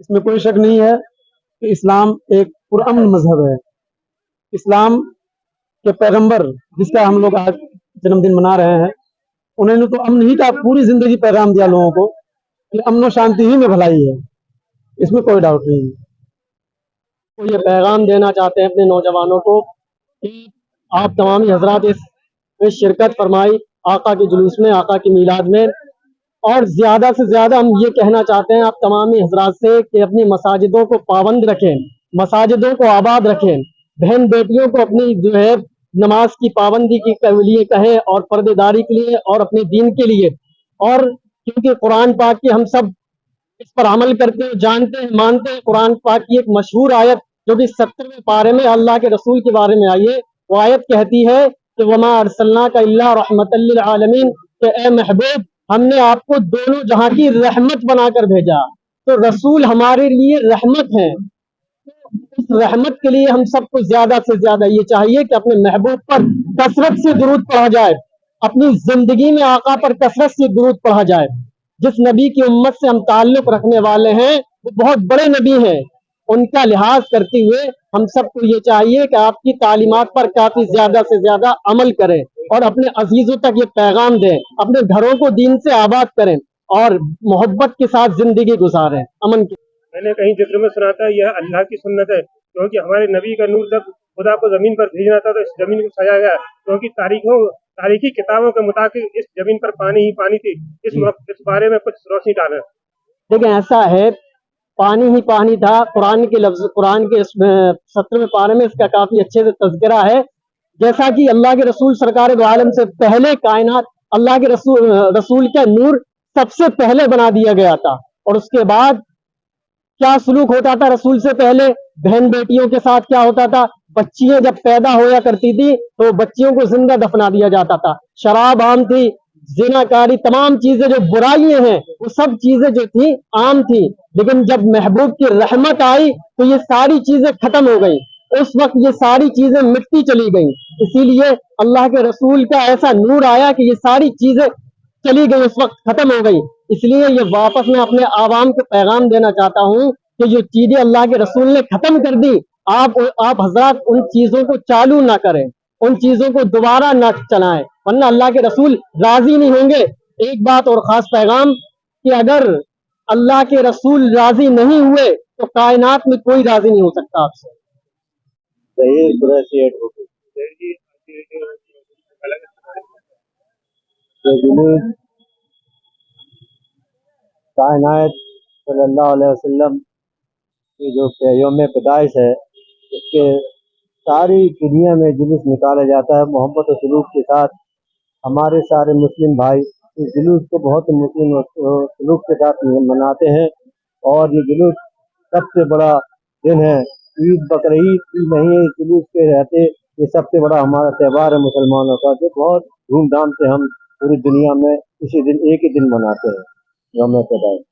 اس میں کوئی شک نہیں ہے کہ اسلام ایک پرامن مذہب ہے. اسلام کے پیغمبر جس کا ہم لوگ آج جنم دن منا رہے ہیں، انہوں نے تو امن ہی کا پوری زندگی پیغام دیا لوگوں کو کہ امن و شانتی ہی میں بھلائی ہے. اس میں کوئی ڈاؤٹ نہیں ہے. وہ یہ پیغام دینا چاہتے ہیں اپنے نوجوانوں کو کہ آپ تمام حضرات اس میں شرکت فرمائی آقا کے جلوس میں، آقا کی میلاد میں. اور زیادہ سے زیادہ ہم یہ کہنا چاہتے ہیں آپ تمام حضرات سے کہ اپنی مساجدوں کو پابند رکھیں، مساجدوں کو آباد رکھیں، بہن بیٹیوں کو اپنی جو ہے نماز کی پابندی کے لیے کہیں اور پردے داری کے لیے اور اپنے دین کے لیے. اور کیونکہ قرآن پاک کی ہم سب اس پر عمل کرتے ہیں، جانتے ہیں، مانتے ہیں. قرآن پاک کی ایک مشہور آیت جو کہ 70ویں پارے میں اللہ کے رسول کے بارے میں آئی ہے، وہ آیت کہتی ہے کہ وما ارسلناک الا رحمۃ للعالمین، کہ اے محبوب ہم نے آپ کو دونوں جہاں کی رحمت بنا کر بھیجا. تو رسول ہمارے لیے رحمت ہیں. اس رحمت کے لیے ہم سب کو زیادہ سے زیادہ یہ چاہیے کہ اپنے محبوب پر کثرت سے درود پڑھا جائے، اپنی زندگی میں آقا پر کثرت سے درود پڑھا جائے. جس نبی کی امت سے ہم تعلق رکھنے والے ہیں وہ بہت بڑے نبی ہیں. ان کا لحاظ کرتے ہوئے ہم سب کو یہ چاہیے کہ آپ کی تعلیمات پر کافی زیادہ سے زیادہ عمل کریں اور اپنے عزیزوں تک یہ پیغام دیں، اپنے گھروں کو دین سے آباد کریں اور محبت کے ساتھ زندگی گزاریں امن کی. میں نے کہیں ذکر میں سنا تھا یہ اللہ کی سنت ہے، کیونکہ ہمارے نبی کا نور جب خدا کو زمین پر بھیجنا تھا تو اس زمین کو سجایا گیا، کیونکہ تاریخی کتابوں کے مطابق اس زمین پر پانی ہی پانی تھی. اس بارے میں کچھ روشنی ڈالیں. لیکن ایسا ہے پانی ہی پانی تھا. قرآن کے 70ویں پارے میں اس کا کافی اچھے سے تذکرہ ہے. جیسا کہ اللہ کے رسول سرکار دو عالم سے پہلے کائنات اللہ کے رسول کا نور سب سے پہلے بنا دیا گیا تھا. اور اس کے بعد کیا سلوک ہوتا تھا رسول سے پہلے؟ بہن بیٹیوں کے ساتھ کیا ہوتا تھا؟ بچیاں جب پیدا ہویا کرتی تھی تو بچیوں کو زندہ دفنا دیا جاتا تھا. شراب عام تھی، زنا کاری، تمام چیزیں جو برائیاں ہیں وہ سب چیزیں جو تھی عام تھی. لیکن جب محبوب کی رحمت آئی تو یہ ساری چیزیں ختم ہو گئی. اس وقت یہ ساری چیزیں مٹتی چلی گئیں. اسی لیے اللہ کے رسول کا ایسا نور آیا کہ یہ ساری چیزیں چلی گئی، اس وقت ختم ہو گئی. اس لیے یہ واپس میں اپنے عوام کو پیغام دینا چاہتا ہوں کہ جو چیزیں اللہ کے رسول نے ختم کر دی آپ حضرات ان چیزوں کو چالو نہ کریں، ان چیزوں کو دوبارہ نہ چلائیں، ورنہ اللہ کے رسول راضی نہیں ہوں گے. ایک بات اور خاص پیغام کہ اگر اللہ کے رسول راضی نہیں ہوئے تو کائنات میں کوئی راضی نہیں ہو سکتا آپ سے. کائنات صلی اللہ علیہ وسلم کی جو یوم پیدائش ہے اس کے ساری دنیا میں جلوس نکالا جاتا ہے محبت و سلوک کے ساتھ. ہمارے سارے مسلم بھائی اس جلوس کو بہت مسلم سلوک کے ساتھ مناتے ہیں. اور یہ جلوس سب سے بڑا دن ہے. عید بقرعید کی نہیں، اس جلوس کے رہتے یہ سب سے بڑا ہمارا تہوار ہے مسلمانوں کا، جو بہت دھوم دھام سے ہم پوری دنیا میں اسی دن ایک ہی دن مناتے ہیں یوم پیدائش.